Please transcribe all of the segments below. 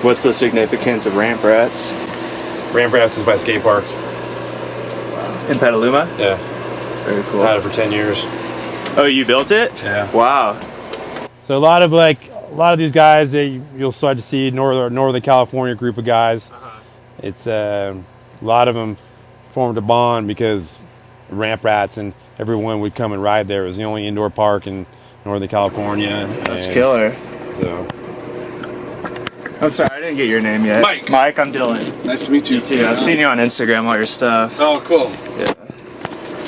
What's the significance of Ramp Rats? Ramp Rats is my skate park. In Petaluma? Yeah. Very cool. I had it for 10 years. Oh, you built it? Yeah. Wow. So a lot of these guys that you'll start to see Northern California group of guys. It's a lot of them formed a bond because Ramp Rats and everyone would come and ride there. It was the only indoor park in Northern California. That's killer. So. I'm sorry, I didn't get your name yet. Mike. Mike, I'm Dylan. Nice to meet you. You too. I've seen you on Instagram, all your stuff. Oh, cool. Yeah.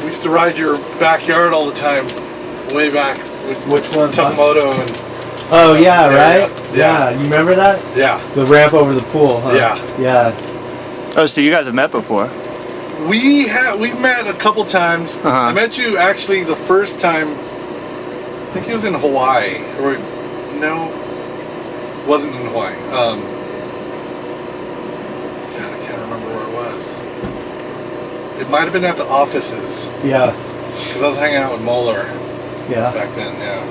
We used to ride your backyard all the time, way back. Which one? Tahacapi and... Oh, yeah, right? Yeah. You remember that? Yeah. The ramp over the pool, huh? Yeah. Yeah. Oh, so you guys have met before? We've met a couple times. I met you actually the first time, I think it was in Hawaii. Or, no, it wasn't in Hawaii. God, I can't remember where it was. It might have been at the offices. Yeah. Because I was hanging out with Moeller Yeah. back then, yeah.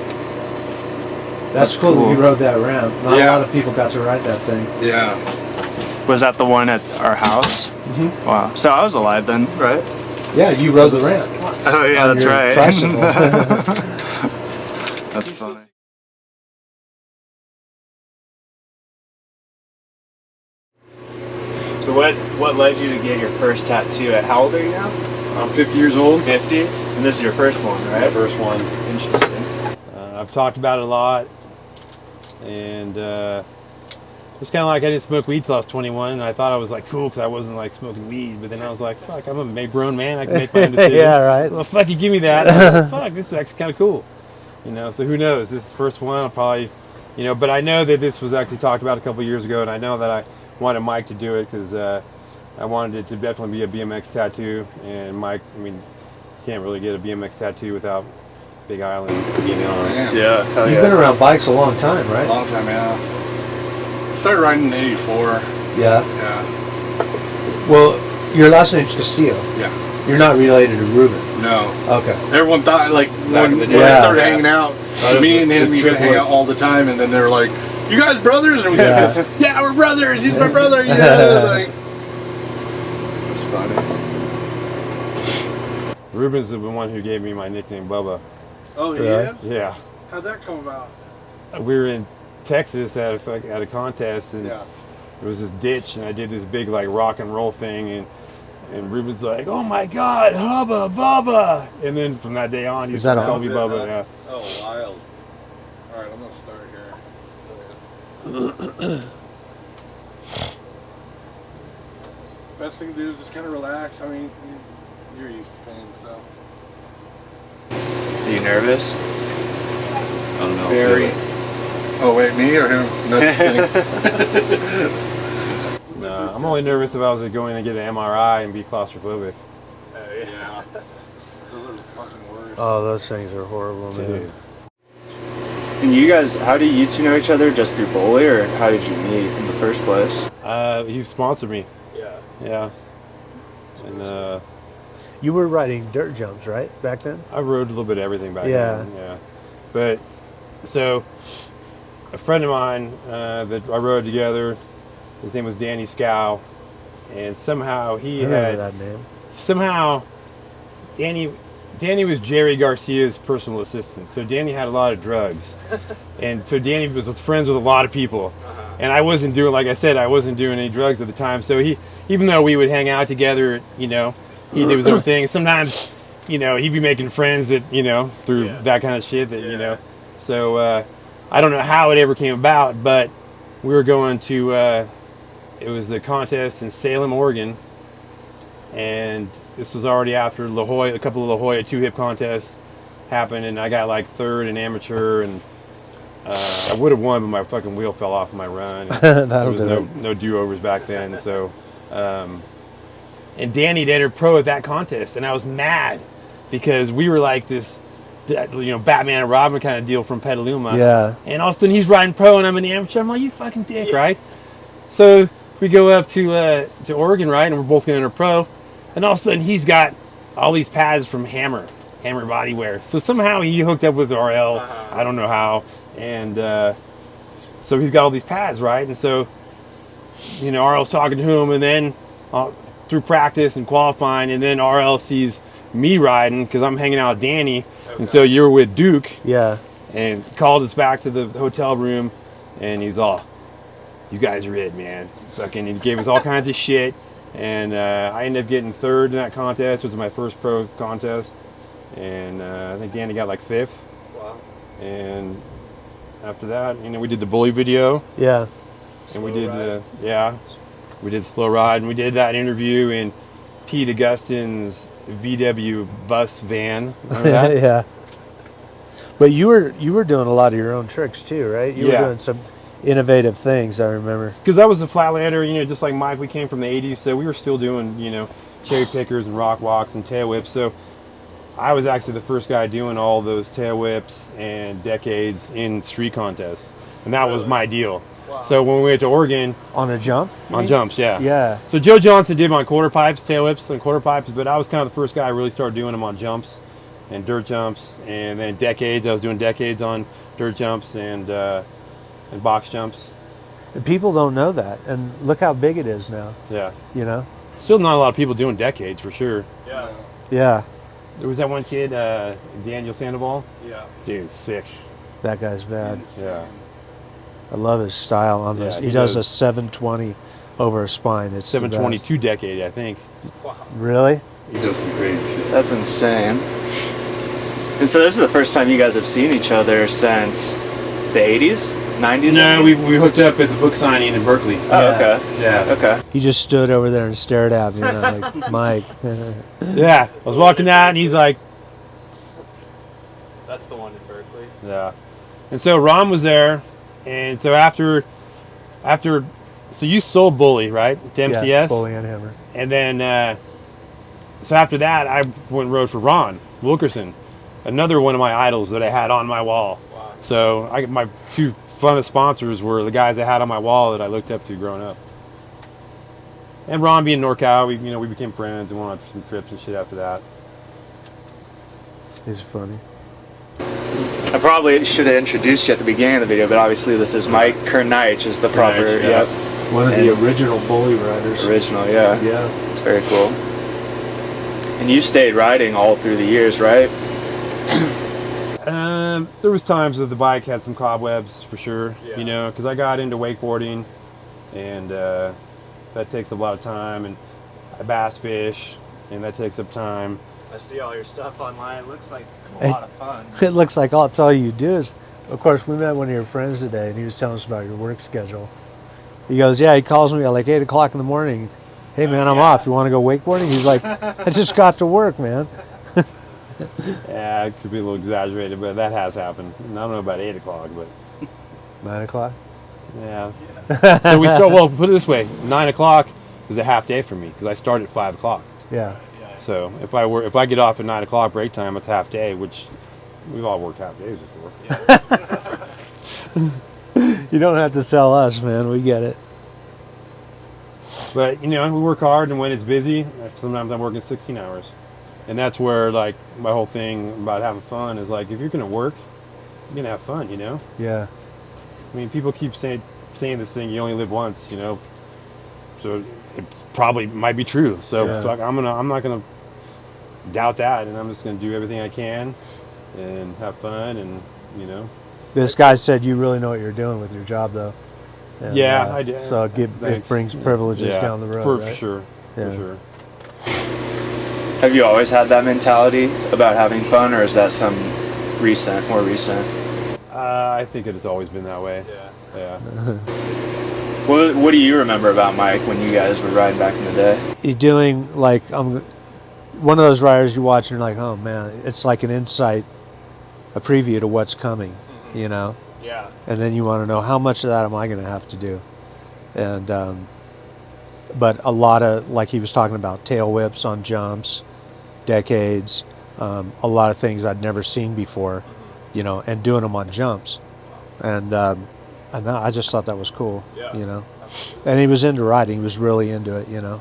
That's cool that you rode that ramp. Not a lot of people got to ride that thing. Yeah. Was that the one at our house? Mm-hmm. Wow. So I was alive then, right? Yeah, you rode the ramp. Oh yeah, On that's your right. tricycle. That's funny. So what led you to get your first tattoo? How old are you now? I'm 50 years old. 50? And this is your first one, right? My first one. Interesting. I've talked about it a lot, and it's kind of like I didn't smoke weed till I was 21, and I thought I was like cool because I wasn't like smoking weed, but then I was like, fuck, I'm a grown man, I can make my own decisions. Yeah, right. Well, fuck, you give me that. Fuck, this is actually kind of cool. You know, so who knows? This is the first one, I'll probably, you know, but I know that this was actually talked about a couple years ago, and I know that I wanted Mike to do it because I wanted it to definitely be a BMX tattoo, and Mike, I mean, you can't really get a BMX tattoo without Big Island, you know. Yeah, hell You've been around bikes a long time, right? Long time, yeah. Started riding in '84. Yeah. Yeah. Well, your last name's Castillo. Yeah. You're not related to Ruben. No. Okay. Everyone thought, like, when in the I day. started hanging out, me and him used to hang out all the time, and then they were like, "You guys brothers?" And we yeah, we're brothers. He's my brother. Yeah. Like, That's funny. Ruben's the one who gave me my nickname Bubba. oh, he Yeah. is? Yeah. How'd that come about? We were in Texas at a contest, and Yeah. there was this ditch, and I did this big like rock and roll thing, and Ruben's like, "Oh my God, Hubba Bubba!" And then from that day on, he's called me Bubba. Yeah. Oh, wild. All right, I'm gonna start here. Best thing to do is just kind of relax. I mean, you're used to pain, so. Are you nervous? I don't know. Very. Oh wait, me or him? No, just kidding. No, I'm only nervous if I was going to get an MRI and be claustrophobic. Yeah. Those are the fucking worst. Oh, those things are horrible, man. Dude. And you guys, how do you two know each other? Just through bowling, or how did you meet in the first place? He sponsored me. Yeah. Yeah. And You were riding dirt jumps, right, back then? I rode a little bit of everything back Yeah. then. Yeah. But so a friend of mine that I rode together, his name was Danny Scow, and somehow he I remember had that name. somehow Danny was Jerry Garcia's personal assistant. So Danny had a lot of drugs, and so Danny was friends with a lot of people. And I wasn't doing, like I said, I wasn't doing any drugs at the time. So he, even though we would hang out together, you know, he did his own thing. Sometimes, you know, he'd be making friends that, you know, through that kind of shit that, you know. So I don't know how it ever came about, but we were going to, it was the contest in Salem, Oregon. And this was already after La Jolla, a couple of La Jolla two-hip contests happened, and I got like third in amateur, and I would have won, but my fucking wheel fell off my run. There was no do-overs back then, so. And Danny had entered pro at that contest, and I was mad because we were like this, you know, Batman and Robin kind of deal from Petaluma. Yeah. And all of a sudden he's riding pro, and I'm in the amateur. I'm like, you fucking dick, right? So we go up to Oregon, right, and we're both going to enter pro, and all of a sudden he's got all these pads from Hammer Bodywear. So somehow he hooked up with RL. I don't know how, and so he's got all these pads, right? And so you know, RL's talking to him, and then through practice and qualifying, and then RL sees me riding because I'm hanging out with Danny, and so you're with Duke. Yeah. And called us back to the hotel room, and he's all, "You guys are it, man." Fucking, he gave us all kinds of shit, and I ended up getting third in that contest. It was my first pro contest, and I think Danny got like fifth. Wow. And after that, you know, we did the bully video. Yeah. And we did, we did Slow Ride, and we did that interview in Pete Augustin's VW bus van. Remember that? Yeah. But you were doing a lot of your own tricks too, right? You were doing some innovative things, I remember. Because that was the Flatlander, you know, just like Mike, we came from the 80s, so we were still doing, you know, cherry pickers and rock walks and tail whips. So I was actually the first guy doing all those tail whips and decades in street contests. And that was my deal. Wow. So when we went to Oregon... On a jump? On jumps, yeah. Yeah. So Joe Johnson did them on quarter pipes, tail whips and quarter pipes, but I was kind of the first guy who really started doing them on jumps and dirt jumps, and then decades. I was doing decades on dirt jumps and box jumps. And people don't know that, and look how big it is now. Yeah. You know? Still not a lot of people doing decades, for sure. Yeah. Yeah. There was that one kid, Daniel Sandoval. Yeah. Dude, sick. That guy's bad. Yeah. I love his style on this. Yeah, he does a 720 over a spine. It's 722 decade, I think. Wow. Really? He does some crazy shit. That's insane. And so this is the first time you guys have seen each other since the 80s? 90s? No, we hooked up at the book signing in Berkeley. Oh, Yeah. okay. Yeah. Okay. He just stood over there and stared at me, and I'm like, Mike. Yeah. I was walking out, and he's like, That's the one in Berkeley. yeah. And so Ron was there, and so after, so you sold Bully, right, to MCS? Yeah, Bully and Hammer. And then, so after that, I went and rode for Ron Wilkerson, another one of my idols that I had on my wall. Wow. So my two funnest sponsors were the guys I had on my wall that I looked up to growing up. And Ron being NorCal, we became friends and went on some trips and shit after that. He's funny. I probably should have introduced you at the beginning of the video, but obviously this is Mike Krnaich is the proper, Krnaich, yeah. yep. One of the original Bully riders. Original, yeah. Yeah. It's very cool. And you stayed riding all through the years, right? There was times that the bike had some cobwebs for sure, Yeah. you know, because I got into wakeboarding, and that takes a lot of time, and I bass fish, and that takes up time. I see all your stuff online. It looks like a Hey. lot of fun. It looks like that's all you do is, of course, we met one of your friends today, and he was telling us about your work schedule. He goes, yeah, he calls me at like 8 o'clock in the morning. Hey, man, I'm off. You want to go wakeboarding? He's like, I just got to work, man. Yeah, it could be a little exaggerated, but that has happened. I don't know about 8 o'clock, but 9 o'clock? yeah. So we start, well, put it this way, 9 o'clock is a half day for me, because I start at 5 o'clock. Yeah. So if I get off at 9 o'clock break time, it's half day, which we've all worked half days before. You don't have to sell us, man. We get it. But, you know, we work hard, and when it's busy, sometimes I'm working 16 hours. And that's where, like, my whole thing about having fun is, like, if you're going to work, you're going to have fun, you know? Yeah. I mean, people keep saying this thing, you only live once, you know? So it probably might be true. So Yeah. fuck, I'm not going to doubt that, and I'm just going to do everything I can and have fun, and, you know? This guy said you really know what you're doing with your job, though. And, Yeah, I do. So it Thanks. brings privileges Yeah, down the road, for right? sure. Yeah. For sure. Have you always had that mentality about having fun, or is that more recent? I think it has always been that way. Yeah. Yeah. What do you remember about Mike when you guys were riding back in the day? You're doing, like, one of those riders you watch and you're like, oh, man, it's like an insight, a preview to what's coming, you know? Yeah. And then you want to know, how much of that am I going to have to do? And but a lot of, like he was talking about, tail whips on jumps, decades, a lot of things I'd never seen before, you know, and doing them on jumps. And I just thought that was cool, you know. And he was into riding. He was really into it, you know.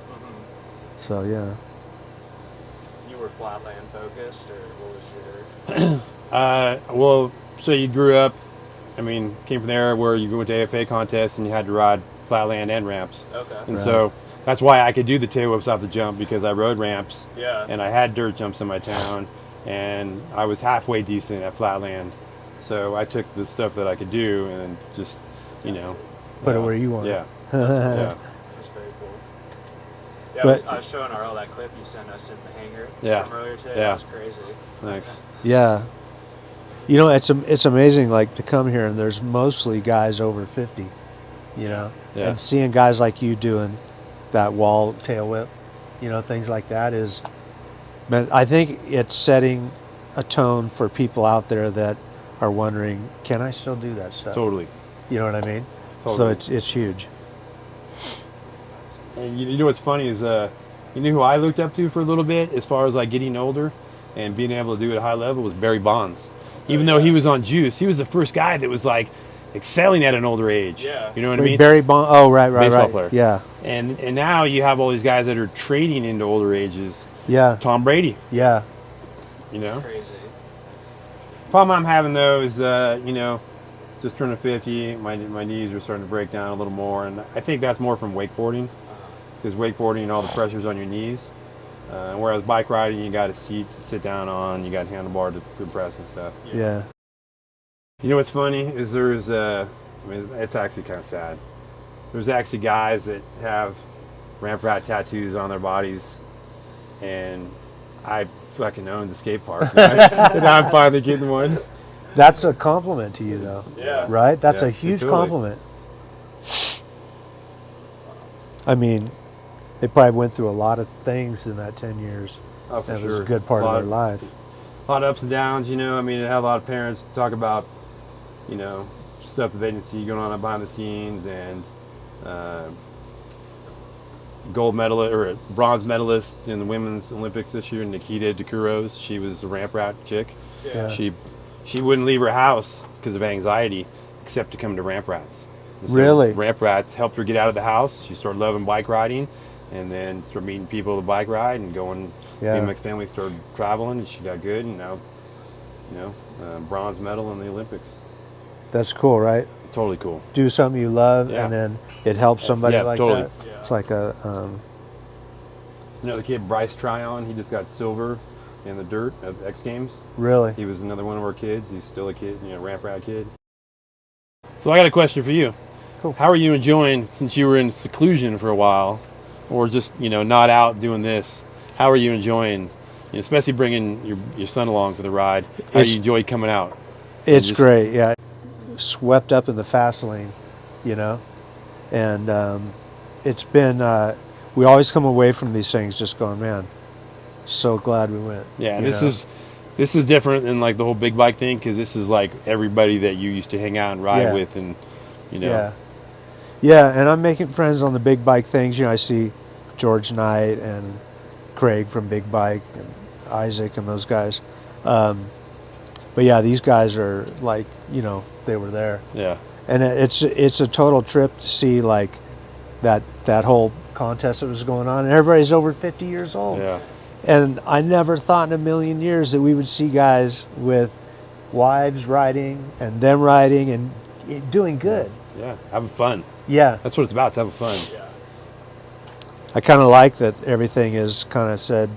So, yeah. You were flatland focused, or what was your? Well, so you grew up I mean, came from there where you go into AFA contests and you had to ride flatland and ramps. Okay. And Right. so that's why I could do the tail whips off the jump, because I rode ramps. Yeah. And I had dirt jumps in my town, and I was halfway decent at flatland. So I took the stuff that I could do and just, Put it where you want it. Yeah. That's very cool. Yeah, But- I was showing RL that clip you sent us in the hangar Yeah. from earlier today. Yeah. That was crazy. Thanks. Yeah. It's amazing, like, to come here and there's mostly guys over 50, Yeah. and seeing guys like you doing that wall tail whip, things like that is, man, I think it's setting a tone for people out there that are wondering, can I still do that stuff? Totally. You know what I mean? Totally. So it's huge. And you know what's funny is, you know who I looked up to for a little bit as far as like getting older and being able to do it at a high level was Barry Bonds. Even though he was on juice, he was the first guy that was like excelling at an older age. Yeah. You know what I mean? Barry Bond. Oh, right. Baseball player. Yeah. And now you have all these guys that are trading into older ages. Yeah. Tom Brady, Yeah. Crazy. Problem I'm having though is, just turning 50, my knees are starting to break down a little more, and I think that's more from wakeboarding, because wakeboarding and all the pressure's on your knees. Whereas bike riding, you got a seat to sit down on, you got a handlebar to press and stuff. Yeah. You know what's funny is it's actually kind of sad. There's actually guys that have ramp rat tattoos on their bodies, and I fucking own the skate park. And I'm finally getting one. That's a compliment to you, though. Yeah. Right? That's Yeah, a huge totally. compliment. I mean, they probably went through a lot of things in that 10 years. Oh, for That sure. was a good part of their life. A lot of ups and downs, I mean, I had a lot of parents talk about, stuff that they didn't see going on behind the scenes, and gold medalist or bronze medalist in the women's Olympics this year, Nikita Dekuros. She was a ramp rat chick. Yeah. She wouldn't leave her house because of anxiety, except to come to ramp rats. And so Really? Ramp rats helped her get out of the house. She started loving bike riding, and then started meeting people to bike ride and going. Yeah. BMX family started traveling, and she got good, and now, bronze medal in the Olympics. That's cool, right? Totally cool. Do something you love, Yeah. and then it helps somebody Yeah, like totally. that. Yeah. It's like a, Another kid, Bryce Tryon, he just got silver in the dirt at the X Games. really. He was another one of our kids. He's still a kid, ramp rat kid. So I got a question for you. Cool. How are you enjoying, since you were in seclusion for a while, or just, not out doing this? How are you enjoying, especially bringing your son along for the ride? How do It's- you enjoy coming out? It's just- great, yeah. Swept up in the fast lane, and it's been, we always come away from these things just going, man, so glad we went. Yeah, and you this know? this is different than like the whole big bike thing, because this is like everybody that you used to hang out and ride Yeah. with, and Yeah. Yeah, and I'm making friends on the big bike things. I see George Knight and Craig from Big Bike and Isaac and those guys. But yeah, these guys are like, they were there. yeah, And it's a total trip to see like that whole contest that was going on. And everybody's over 50 years old. yeah. And I never thought in a million years that we would see guys with wives riding and them riding and doing good. Yeah, having fun. Yeah. That's what it's about, it's having fun. Yeah. I kind of like that everything is kind of said,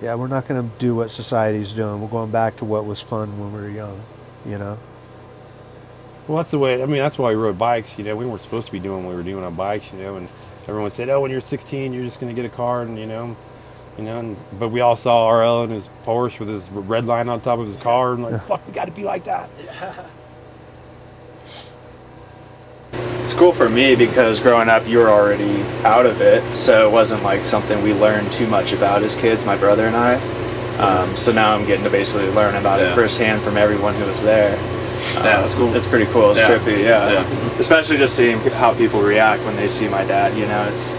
yeah, we're not going to do what society's doing. We're going back to what was fun when we were young, Well, that's the way, that's why we rode bikes, we weren't supposed to be doing what we were doing on bikes, and everyone said, oh, when you're 16, you're just going to get a car, and, but we all saw RL in his Porsche with his red line on top of his car, and like, fuck, we got to be like that. It's cool for me because growing up, you were already out of it, so it wasn't like something we learned too much about as kids, my brother and I. So now I'm getting to basically learn about it firsthand from everyone who was there. Yeah, that's cool. It's pretty cool. It's Yeah. trippy, yeah. Especially just seeing how people react when they see my dad. It's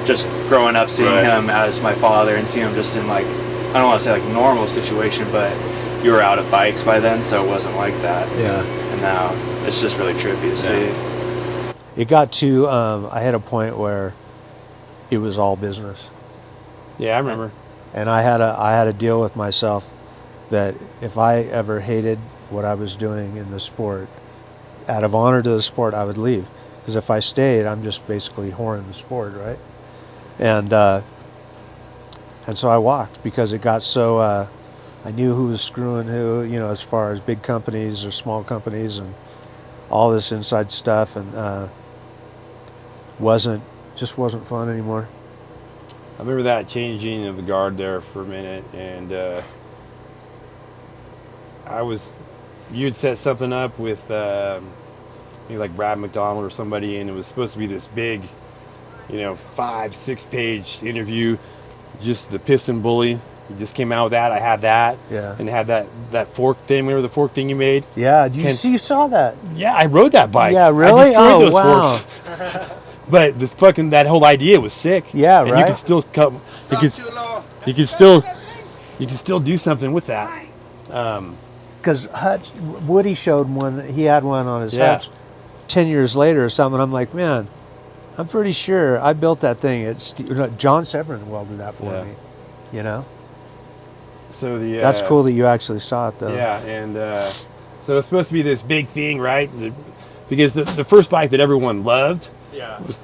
just growing up seeing him as my father and seeing him just in like, I don't want to say like normal situation, but you were out of bikes by then, so it wasn't like that. Yeah. And now it's just really trippy to see. It got to, I had a point where it was all business. Yeah, I remember. And I had a deal with myself that if I ever hated what I was doing in the sport, out of honor to the sport, I would leave. Because if I stayed, I'm just basically whoring the sport, right? And so I walked because it got so, I knew who was screwing who, you know, as far as big companies or small companies and all this inside stuff, and just wasn't fun anymore. I remember that changing of the guard there for a minute, and you had set something up with maybe like Brad McDonald or somebody, and it was supposed to be this big, you know, 5-6 page interview, just the piston bully. You just came out with that. I had that. Yeah. And had that fork thing. Remember the fork thing you made? Yeah, you saw that? Yeah, I rode that bike. Yeah, really? I destroyed those wow. forks. But this that whole idea was sick. Yeah, and right. You could still come. You could still do something with that. Because Hutch, Woody showed one. He had one on his Yeah. Hutch 10 years later or something. I'm like, man, I'm pretty sure I built that thing. John Severin welded that for me. You know. So that's cool that you actually saw it though. Yeah, and so it's supposed to be this big thing, right? Because the first bike that everyone loved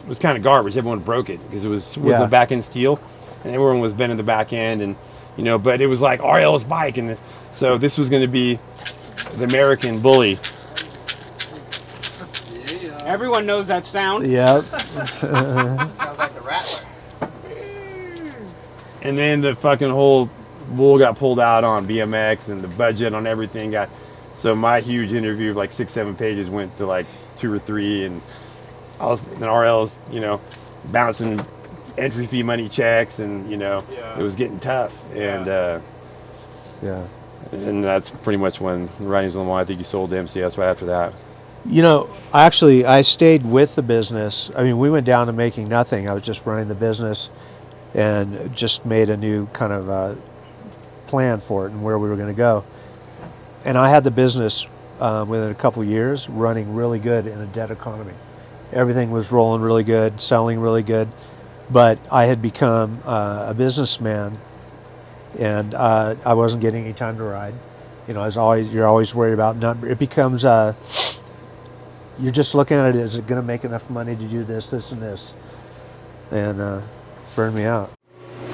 was kind of garbage. Everyone broke it because it was the back end steel, and everyone was bending the back end, and you know. But it was like RL's bike, and so this was going to be the American Bully. Everyone knows that sound. Yep. Sounds like the Rattler. And then the fucking whole bull got pulled out on BMX, and the budget on everything got. So my huge interview of like 6-7 pages went to like 2 or 3, and RL's, you know, bouncing entry fee money checks, and you know, it was getting tough, and and that's pretty much when Riding's on the line. I think he sold to MCS right after that. You know, I stayed with the business. I mean, we went down to making nothing. I was just running the business and just made a new kind of plan for it and where we were going to go. And I had the business within a couple of years running really good in a dead economy. Everything was rolling really good, selling really good. But I had become a businessman, and I wasn't getting any time to ride. You know, you're always worried about it becomes you're just looking at it, is it going to make enough money to do this, and this, and burn me out.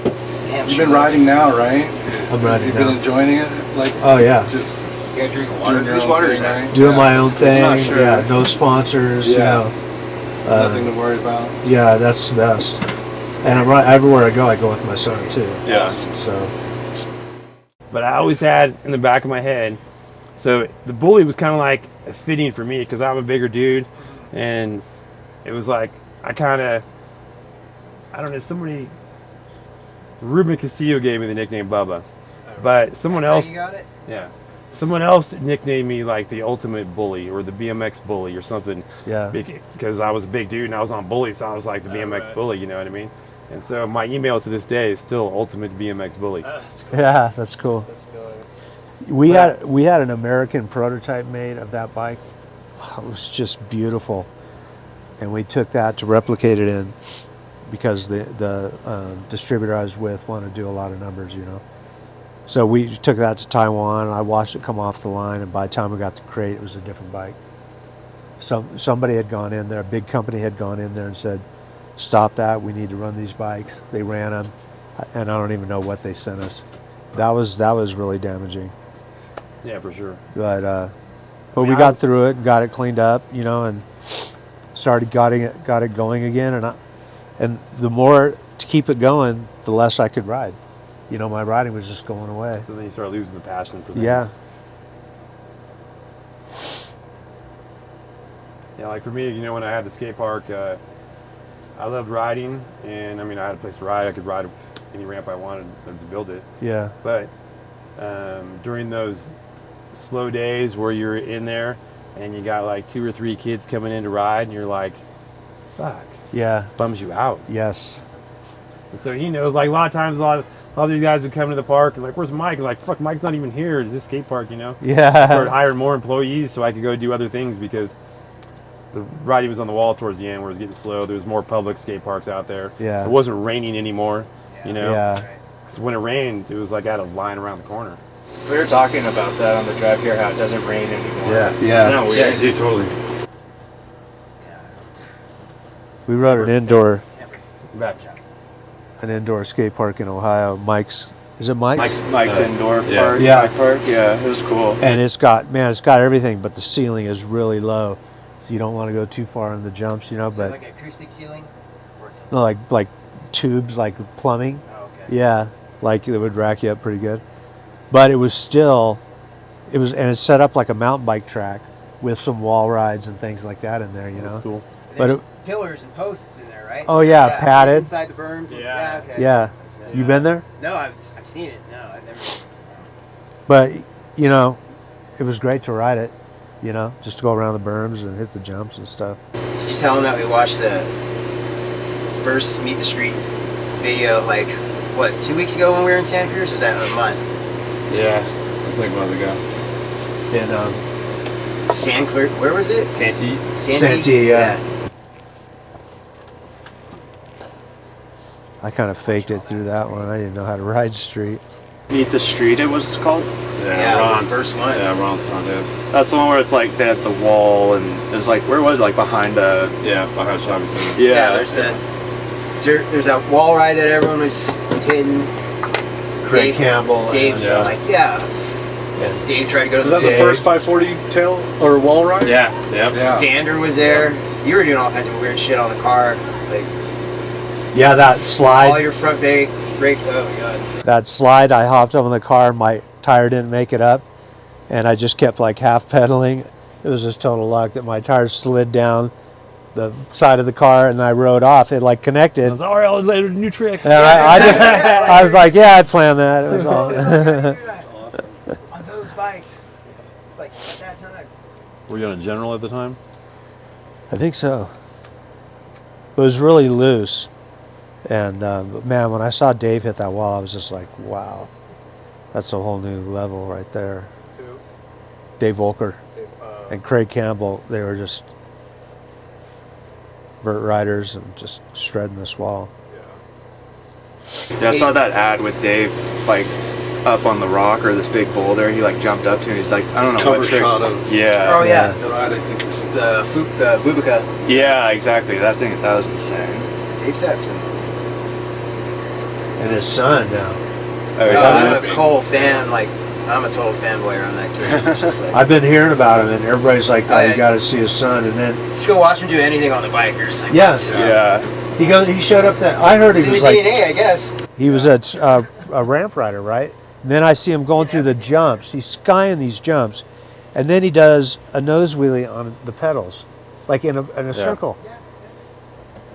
You've been riding now, right? I'm riding You've now. been enjoying it, like Oh yeah, just You gotta drink water. doing your Whose own water thing, is that? right? doing my own thing. I'm not sure. Yeah, no sponsors. Yeah. You know, Nothing to worry about. yeah, that's the best. And everywhere I go with my son too. Yeah. So But I always had in the back of my head, so the bully was kind of like a fitting for me because I'm a bigger dude, and it was like I don't know, somebody, Ruben Castillo gave me the nickname Bubba, but someone That's how else, you got it? yeah, someone else nicknamed me like the ultimate bully or the BMX bully or something. yeah, Because I was a big dude and I was on bully, so I was like the BMX bully, you know what I mean? And so my email to this day is still ultimate BMX bully. That's cool. yeah, that's cool. That's cool. We had an American prototype made of that bike. Oh, it was just beautiful, and we took that to replicate it in because the distributor I was with wanted to do a lot of numbers, you know. So we took that to Taiwan, and I watched it come off the line, and by the time we got to crate, it was a different bike. Somebody had gone in there, a big company had gone in there and said, stop that, we need to run these bikes. They ran them, and I don't even know what they sent us. That was really damaging. Yeah, for sure. But we got through it and got it cleaned up, you know, and got it going again. And the more to keep it going, the less I could ride. You know, my riding was just going away. So then you start losing the passion for things. Yeah. Yeah, like for me, you know, when I had the skate park, I loved riding, and I mean, I had a place to ride. I could ride any ramp I wanted to build it. Yeah. But during those slow days where you're in there and you got like 2 or 3 kids coming in to ride, and you're like, fuck, Yeah. bums you out. Yes. And so he knows, like a lot of times, a lot of these guys would come to the park and like, where's Mike? And like, fuck, Mike's not even here. It's this skate park, you know? Yeah. Started hiring more employees so I could go do other things because the riding was on the wall towards the end where it was getting slow. There was more public skate parks out there. Yeah. It wasn't raining anymore, you know? Yeah. Because when it rained, it was like I had a line around the corner. We were talking about that on the drive here, how it doesn't rain anymore. Yeah. Isn't that weird? Yeah, dude, totally. We rode an indoor Back. skate park in Ohio. Mike's. Is it Mike's? Mike's indoor yeah. park. Yeah. Bike park. Yeah, it was cool. And it's got everything, but the ceiling is really low, so you don't want to go too far in the jumps, you know. Is it But like acoustic ceiling? Or it's no, like tubes, like plumbing. oh, okay. Yeah, like it would rack you up pretty good. But and it's set up like a mountain bike track with some wall rides and things like that in there, you know. That's cool. And But there's it- pillars and posts in there, right? Oh, yeah, padded. Inside the berms. And, Yeah. Okay. Yeah, you been there? No, I've seen it. No, I've never. But you know, it was great to ride it. You know, just to go around the berms and hit the jumps and stuff. Did you tell them that we watched the first Meet the Street video, like, what, 2 weeks ago when we were in Santa Cruz? Or was that a month? Yeah, it's like a month ago. And Sandclerk, where was it? Santee. Santee, yeah. I kind of faked it through that one. I didn't know how to ride street. Meet the Street, it was called. Yeah, Ron's the first one. Yeah, Ron's contest. That's the one where it's like they had the wall and it was like, where was it? Like behind a. Yeah, behind shopping center. Yeah, there's that wall ride that everyone was hitting. Craig Campbell. Dave, and, yeah. Dave tried to go to Was that the Dave. first 540 tail or wall ride? Yeah, yeah. Yeah. Vander was there. You were doing all kinds of weird shit on the car. Like, yeah, that all slide. your front brake. Oh, my God. That slide. I hopped up in the car. My tire didn't make it up, and I just kept like half pedaling. It was just total luck that my tires slid down the side of the car, and I rode off. It like I connected. was all right. I'll later new trick. And I was like, yeah, I planned that. It was all. On those bikes. Like, at that time. Were you on a General at the time? I think so. It was really loose. And man, when I saw Dave hit that wall, I was just like, wow, that's a whole new level right there. Who? Dave Volker and Craig Campbell, they were just vert riders and just shredding this wall. Yeah, I saw that ad with Dave, like, up on the rock or this big boulder. He, like, jumped up to and he's like, I don't know Cover what trick. shot of Yeah. Oh, yeah. the ride, I think, or something. The Bubica. Yeah, exactly. That was insane. Dave Satson. And his son now. Oh, No, yeah. I'm a Cole fan. Like, I'm a total fanboy around that kid. It's just like, I've been hearing about him, and everybody's like, Oh, oh, yeah. you got to see his son. And then, just go watch him do anything on the bike. You're just like, Yeah. what? Yeah. he showed up that, I heard It's he in was the like, DNA, I guess. he was a ramp rider, right? And then I see him going through the jumps. He's skying these jumps. And then he does a nose wheelie on the pedals, like in a circle.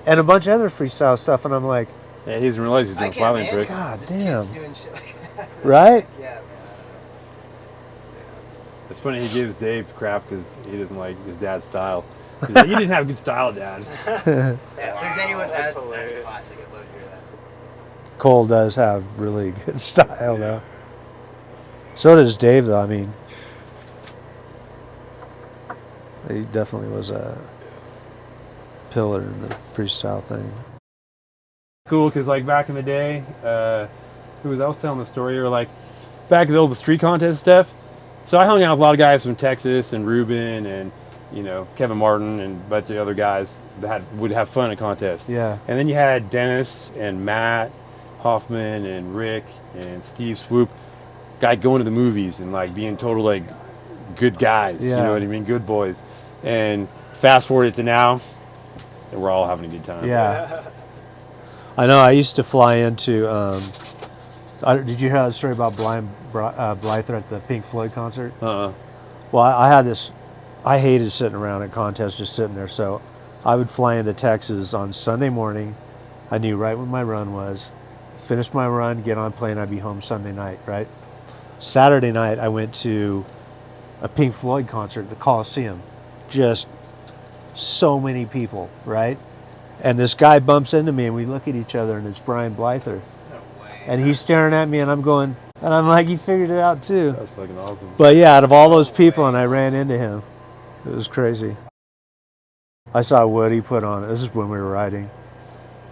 And a bunch of other freestyle stuff. And I'm like, Yeah, he doesn't realize he's doing a filing trick. God This damn. kid's doing shit like that. Right? Yeah, man. It's funny he gives Dave crap because he doesn't like his dad's style. He's like, you didn't have good style, Dad. Yeah, if there's anyone that's that's hilarious. classic. I'd love to hear that. Cole does have really good style, though. So does Dave, though. I mean, he definitely was a pillar in the freestyle thing. Cool, because like back in the day, I was telling the story, or like back in the street contest stuff. So I hung out with a lot of guys from Texas and Ruben and Kevin Martin and a bunch of other guys that would have fun at contests. Yeah. And then you had Dennis and Matt Hoffman and Rick and Steve Swoop, guy going to the movies and like being total like good guys. Yeah. You know what I mean? Good boys. And fast forward it to now, and we're all having a good time. Yeah. I know. I used to fly into. Did you hear the story about Blyther at the Pink Floyd concert? Uh-uh. Well, I had this. I hated sitting around at contests, just sitting there. So I would fly into Texas on Sunday morning. I knew right when my run was. Finish my run, get on a plane, I'd be home Sunday night, right? Saturday night, I went to a Pink Floyd concert at the Coliseum. Just so many people, right? And this guy bumps into me, and we look at each other, and it's Brian Blyther. And he's staring at me, and I'm going, and I'm like, he figured it out too. That's fucking awesome. But yeah, out of all those people, and I ran into him. It was crazy. I saw Woody put on, this is when we were riding.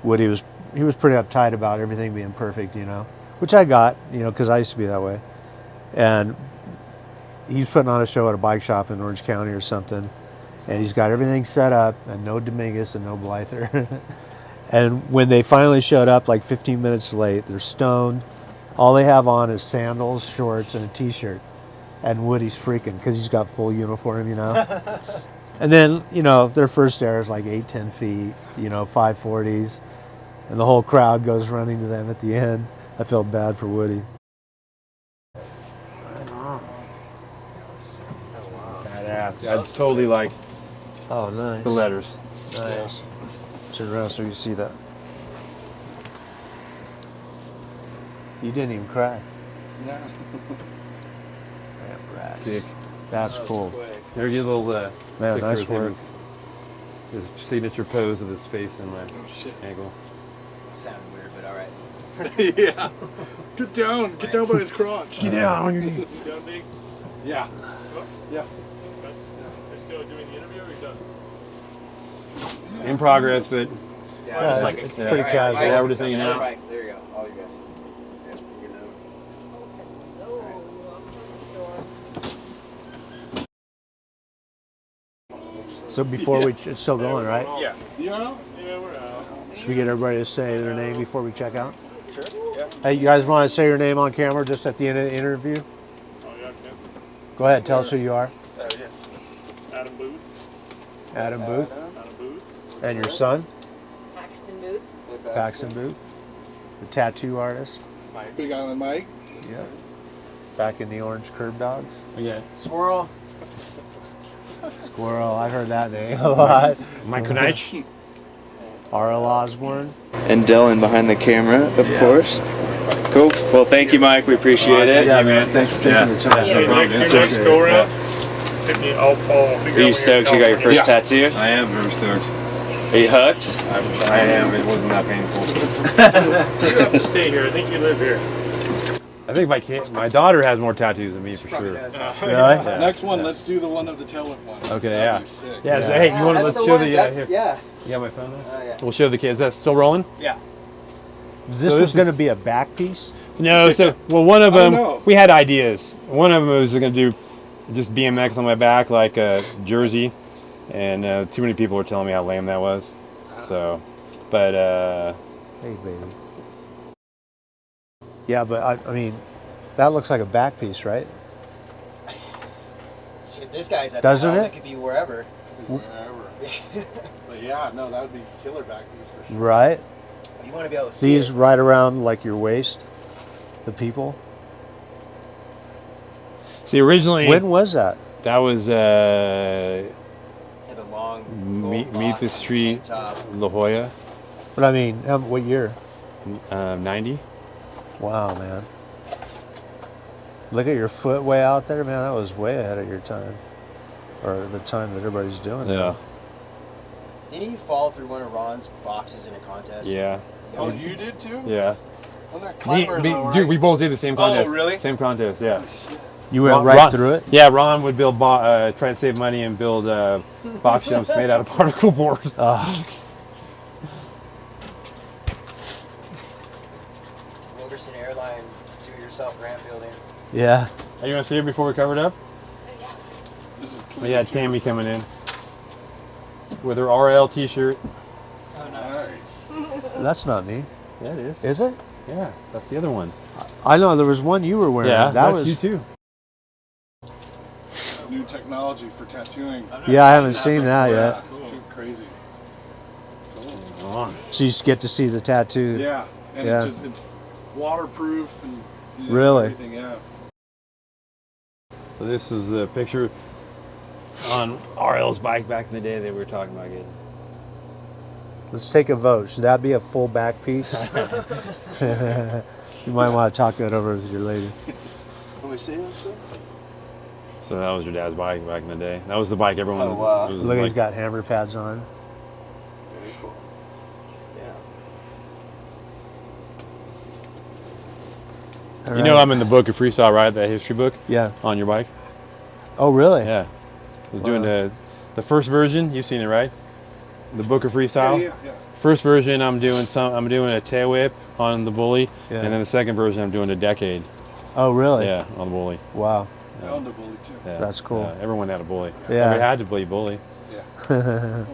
Woody was pretty uptight about everything being perfect, which I got, because I used to be that way. And he's putting on a show at a bike shop in Orange County or something. and he's got everything set up, and no Dominguez and no Blyther. And when they finally showed up, like 15 minutes late, they're stoned. All they have on is sandals, shorts, and a t-shirt. And Woody's freaking because he's got full uniform, you know. And then, you know, their first air is like 8-10 feet, you know, 540s. And the whole crowd goes running to them at the end. I felt bad for Woody. Badass. I'd totally like Oh, nice. the letters. Nice. Turn around so you see that. You didn't even cry. Yeah. Sick. That's cool. There's your little Man, picture nice of him work. with his signature pose of his face and my shit. ankle. Sounded weird, but all right. Yeah. Get down by his crotch. Get down on your knees. Yeah. Yeah. Still doing the interview or you done? In progress, but Yeah, Yeah, just it's like it's a- pretty Right, casual. right. yeah, we're just hanging out. Right, there you go. All you guys. Yeah, you know. So before we, it's still going, right? Yeah. Yeah. Yeah, we're out. Should we get everybody to say their name before we check out? Sure. Yeah. Hey, you guys want to say your name on camera just at the end of the interview? Oh, yeah, Go ahead, tell us who you are. Adam Booth. Adam Booth. Adam Booth. And your son, Paxton Booth. Paxton Booth, the tattoo artist. Big Island Mike. Yeah. Back in the Orange Curb Dogs. Yeah. Squirrel. Squirrel, I've heard that name a lot. Mike Krnaich. R.L. Osborn. And Dylan behind the camera, of course. Cool. Well, thank you, Mike. We appreciate it. Yeah, man. Thanks for taking the time. Your next go around. I'll follow. Are you stoked you got your first tattoo? I am very stoked. Are you hooked? I am. It wasn't that painful. You have to stay here. I think you live here. I think my daughter has more tattoos than me for Probably sure. does. Really? Yeah. Next one, let's do the one of the tail whip one. Okay, That'd yeah. be sick. Yeah, so hey, you want to That's let's the show one, the that's- here. yeah. You got my phone there? Yeah. We'll show the kids. That's still rolling? This So was this going to be a back piece? No, so well one of I don't them know. we had ideas. One of them was going to do just BMX on my back like a jersey, and too many people were telling me how lame that was. So, but Hey, baby. Yeah, but I mean, that looks like a back piece, right? If this guy's at Doesn't the it? house, it could be wherever. Whatever. But yeah, no, that would be killer back piece for sure. Right? You want to be able to see These it. right around like your waist, the people. see originally When was that? that was Yeah, the long meet gold the box, street tank top. La Jolla, But I mean, what year? 90. Wow, man. Look at your foot way out there, man. That was way ahead of your time. Or the time that everybody's doing it. Yeah, Didn't you fall through one of Ron's boxes in a contest? yeah, Oh, you did too? yeah. On that climber, though, right? Dude, we both did the same contest. really? Same contest, yeah. You went Ron- right Ron- through it? Yeah, Ron would build try to save money and build box jumps made out of particle board. Wilkerson Airline do-it-yourself ramp building. Yeah. Are you want to see it before we cover it up? This is We had Tammy coming in with her RL t-shirt. nice. That's not me. Yeah, it is. Is it? Yeah, that's the other one. I know there was one you were wearing. Yeah, that that's was you too. New technology for tattooing. Yeah, I haven't seen that yet. Shoot, crazy. Cool. On. So you get to see the tattoo. Yeah, and Yeah. it's waterproof and Really? everything. Yeah. So this is a picture on RL's bike back in the day that we were talking about getting. Let's take a vote. Should that be a full back piece? You might want to talk that over with your lady. Can we see it? So that was your dad's bike back in the day. That was the bike everyone. Oh, wow. it was the Look, he's bike- got hammer pads on. Very cool. Yeah. You know I'm in the book of freestyle, right? That history book Yeah. on your bike. Oh, really? Yeah, I was doing Wow. the first version. You've seen it, right? The book of freestyle. Yeah. First version, I'm doing a tail whip on the bully, Yeah. and then the second version, I'm doing a decade. Oh, really? Yeah, on the bully. Wow. I owned a bully too. Yeah. That's cool. Yeah, everyone had a bully. Yeah. We had to play bully. Yeah.